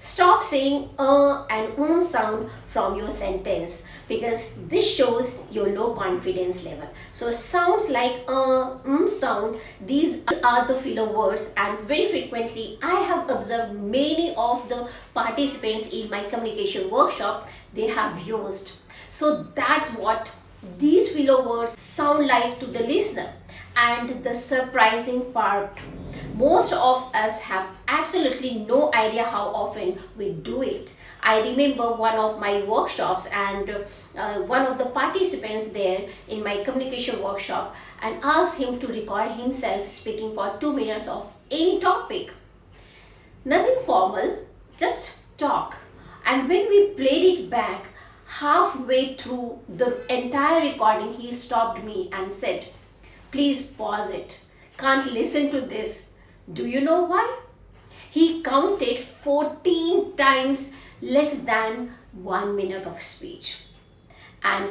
Stop saying and sound from your sentence because this shows your low confidence level. So sounds like sound, these are the filler words, and very frequently I have observed many of the participants in my communication workshop, they have used. So that's what these filler words sound like to the listener. And the surprising part, most of us have absolutely no idea how often we do it. I remember one of my workshops, and one of the participants there in my communication workshop, and asked him to record himself speaking for 2 minutes of any topic. Nothing formal, just talk. And when we played it back, halfway through the entire recording, he stopped me and said, "Please pause it. Can't listen to this." Do you know why? He counted 14 times less than 1 minute of speech. And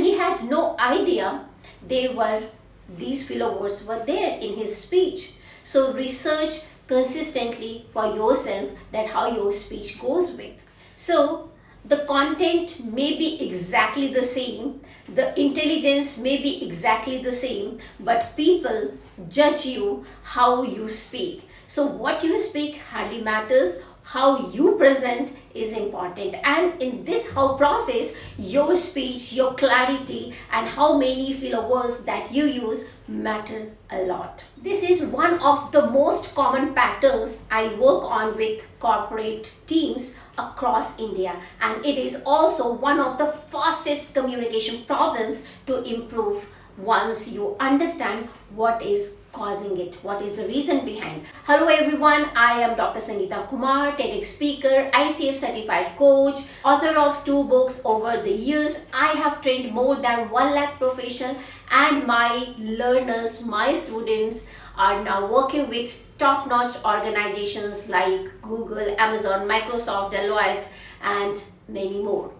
he had no idea these filler words were there in his speech. So research consistently for yourself that how your speech goes with. So the content may be exactly the same, the intelligence may be exactly the same, but people judge you how you speak. So what you speak hardly matters, how you present is important. And in this whole process, your speech, your clarity, and how many filler words that you use matter a lot. This is one of the most common patterns I work on with corporate teams across India, and it is also one of the fastest communication problems to improve once you understand what is causing it, what is the reason behind. Hello everyone, I am Dr. Sangeeta Kumar, TEDx speaker, ICF certified coach, author of 2 books. Over the years, I have trained more than 1 lakh professionals, and my learners, my students are now working with top-notch organizations like Google, Amazon, Microsoft, Deloitte, and many more.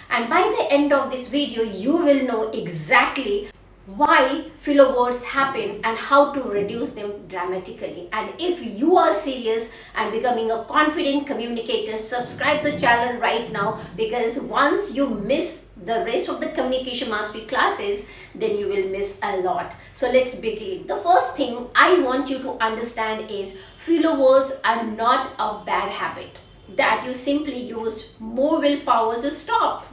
And by the end of this video, you will know exactly why filler words happen and how to reduce them dramatically. And if you are serious and becoming a confident communicator, subscribe the channel right now, because once you miss the rest of the communication mastery classes, then you will miss a lot. So let's begin. The first thing I want you to understand is filler words are not a bad habit that you simply used more willpower to stop.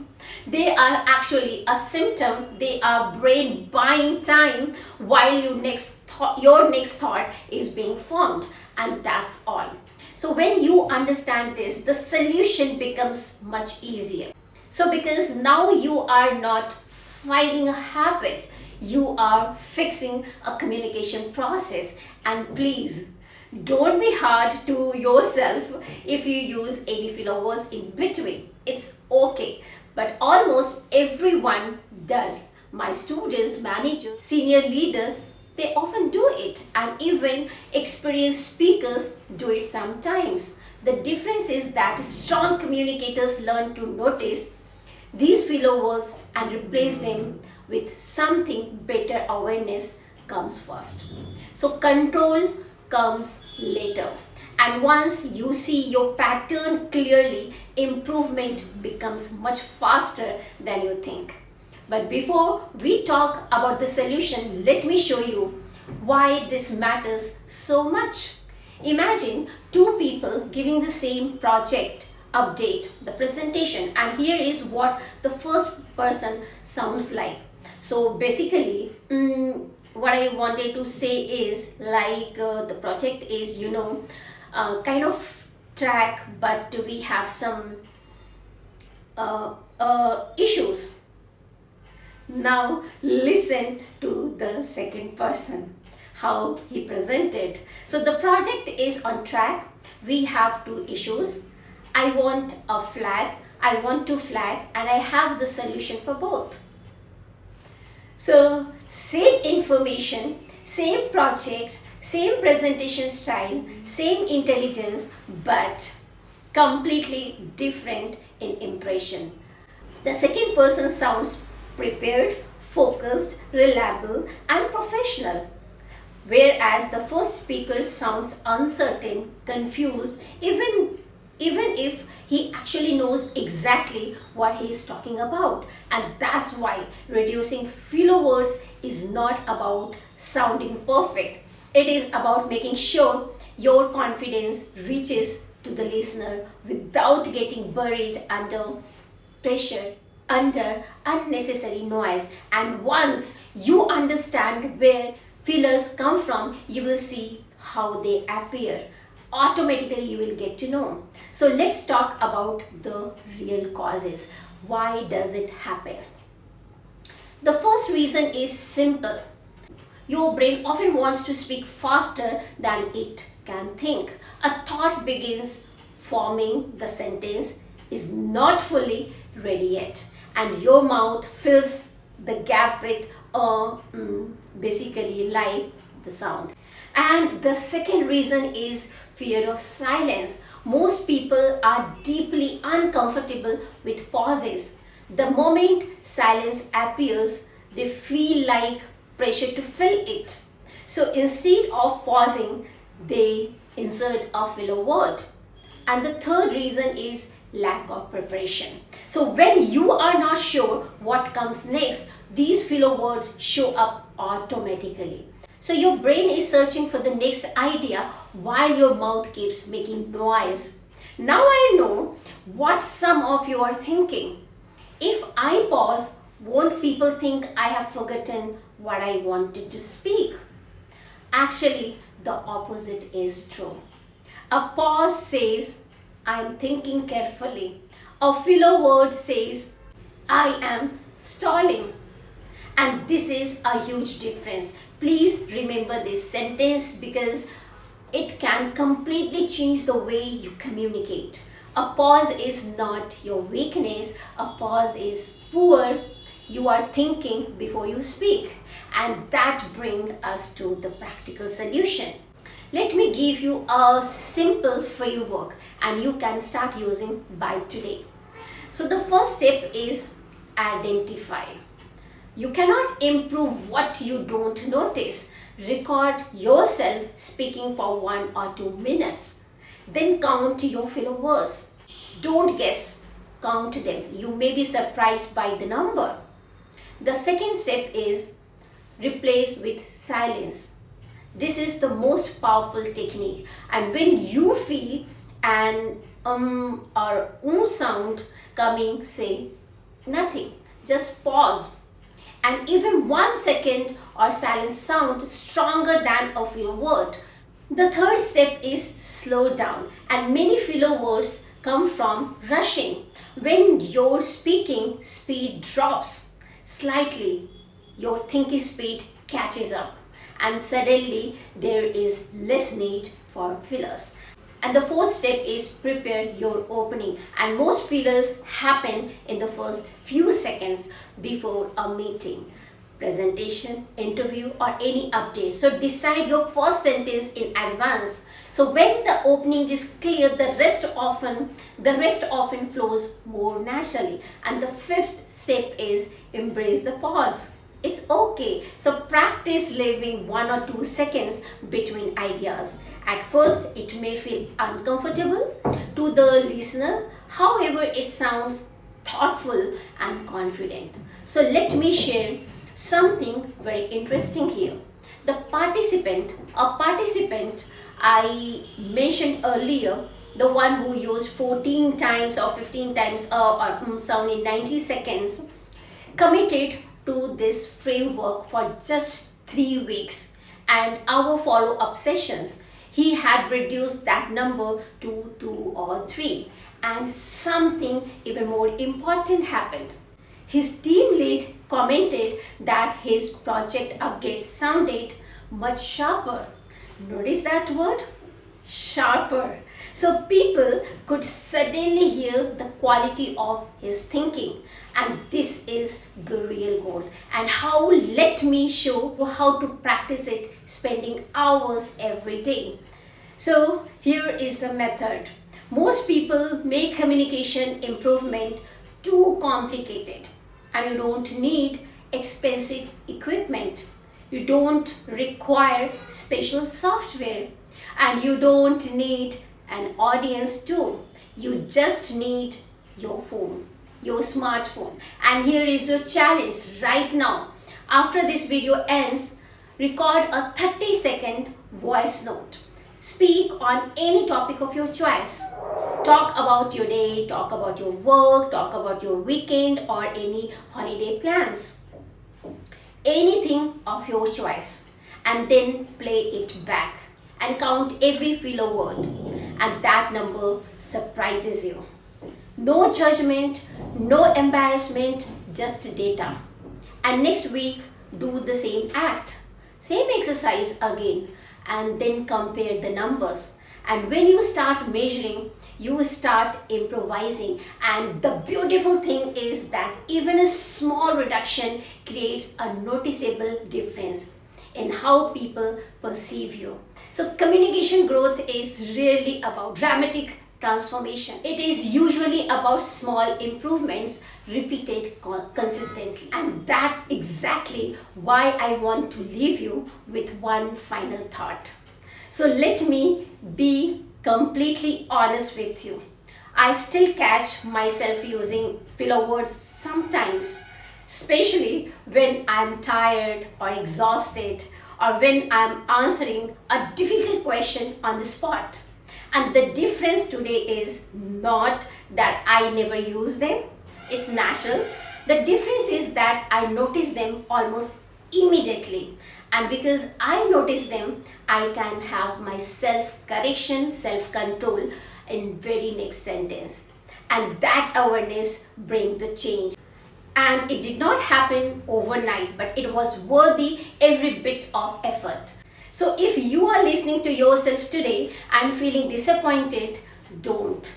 They are actually a symptom. They are brain buying time while your next thought is being formed, and that's all. So when you understand this, the solution becomes much easier. So because now you are not fighting a habit, you are fixing a communication process. And please, don't be hard to yourself if you use any filler words in between. It's okay, but almost everyone does. My students, managers, senior leaders, they often do it, and even experienced speakers do it sometimes. The difference is that strong communicators learn to notice these filler words and replace them with something better. Awareness comes first. So control comes later. And once you see your pattern clearly, improvement becomes much faster than you think. But before we talk about the solution, let me show you why this matters so much. Imagine 2 people giving the same project update, the presentation, and here is what the first person sounds like. So basically, what I wanted to say is like the project is, kind of track, but we have some issues. Now listen to the second person, how he presented. So the project is on track. We have 2 issues. I want a flag, I want to flag, and I have the solution for both. So same information, same project, same presentation style, same intelligence, but completely different in impression. The second person sounds prepared, focused, reliable, and professional. whereas the first speaker sounds uncertain, confused, even if he actually knows exactly what he is talking about. And that's why reducing filler words is not about sounding perfect. It is about making sure your confidence reaches to the listener without getting buried under pressure, under unnecessary noise. And once you understand where fillers come from, you will see how they appear. Automatically, you will get to know. So, let's talk about the real causes. Why does it happen? The first reason is simple. Your brain often wants to speak faster than it can think. A thought begins forming, the sentence is not fully ready yet, and your mouth fills the gap with basically like the sound. And the second reason is fear of silence. Most people are deeply uncomfortable with pauses. The moment silence appears, they feel like pressure to fill it. So instead of pausing, they insert a filler word. And the third reason is lack of preparation. So when you are not sure what comes next, these filler words show up automatically. So your brain is searching for the next idea while your mouth keeps making noise. Now I know what some of you are thinking. If I pause, won't people think I have forgotten what I wanted to speak? Actually, the opposite is true. A pause says, I am thinking carefully. A filler word says, I am stalling. And this is a huge difference. Please remember this sentence because it can completely change the way you communicate. A pause is not your weakness. A pause is poor. You are thinking before you speak. And that brings us to the practical solution. Let me give you a simple framework and you can start using by today. So the first step is identify. You cannot improve what you don't notice. Record yourself speaking for 1 or 2 minutes. Then count your filler words. Don't guess, count them. You may be surprised by the number. The second step is replace with silence. This is the most powerful technique. And when you feel an or sound coming, say nothing. Just pause. And even 1 second or silence sound stronger than a filler word. The third step is slow down. And many filler words come from rushing. When your speaking speed drops slightly, your thinking speed catches up. And suddenly there is less need for fillers. And the fourth step is prepare your opening. And most fillers happen in the first few seconds before a meeting, presentation, interview, or any update. So decide your first sentence in advance. So when the opening is clear, the rest often flows more naturally. And the fifth step is embrace the pause. It's okay. So practice leaving 1 or 2 seconds between ideas. At first, it may feel uncomfortable to the listener. However, it sounds thoughtful and confident. So let me share something very interesting here. A participant I mentioned earlier, the one who used 14 times or 15 times sound in 90 seconds, committed to this framework for just 3 weeks, and our follow-up sessions he had reduced that number to 2 or 3. And something even more important happened. His team lead commented that his project updates sounded much sharper. Notice that word? Sharper. So people could suddenly hear the quality of his thinking. And this is the real goal. And let me show you how to practice it, spending hours every day. So here is the method. Most people make communication improvement too complicated, and you don't need expensive equipment. You don't require special software, and you don't need an audience too. You just need your phone, your smartphone. And here is your challenge right now. After this video ends, record a 30-second voice note. Speak on any topic of your choice. Talk about your day, talk about your work, talk about your weekend or any holiday plans. Anything of your choice, and then play it back and count every filler word, and that number surprises you. No judgment, no embarrassment, just data. And next week, do the same act, same exercise again, and then compare the numbers. And when you start measuring, you start improvising. And the beautiful thing is that even a small reduction creates a noticeable difference in how people perceive you. So communication growth is really about dramatic transformation. It is usually about small improvements repeated consistently. And that's exactly why I want to leave you with one final thought. So let me be completely honest with you. I still catch myself using filler words sometimes, especially when I'm tired or exhausted, or when I'm answering a difficult question on the spot. And the difference today is not that I never use them, it's natural. The difference is that I notice them almost immediately. And because I notice them, I can have my self-correction, self-control in very next sentence. And that awareness brings the change. And it did not happen overnight, but it was worthy every bit of effort. So if you are listening to yourself today and feeling disappointed, don't.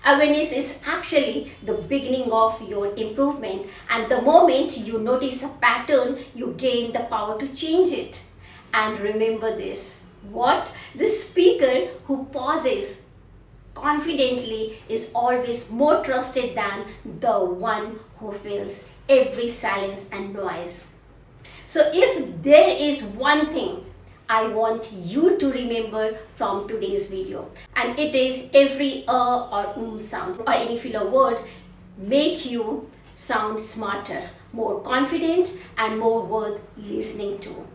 Awareness is actually the beginning of your improvement, and the moment you notice a pattern, you gain the power to change it. And remember this, what? The speaker who pauses confidently is always more trusted than the one who fills every silence and noise. So if there is one thing I want you to remember from today's video, and it is every or sound or any filler word make you sound smarter, more confident, and more worth listening to.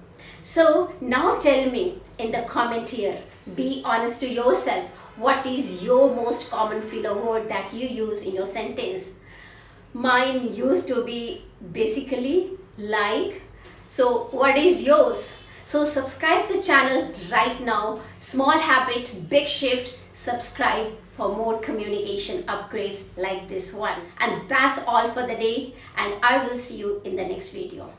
So now tell me in the comment here, be honest to yourself, what is your most common filler word that you use in your sentence? Mine used to be basically like. So what is yours? So subscribe the channel right now. Small habit, big shift. Subscribe for more communication upgrades like this one. And that's all for the day. And I will see you in the next video.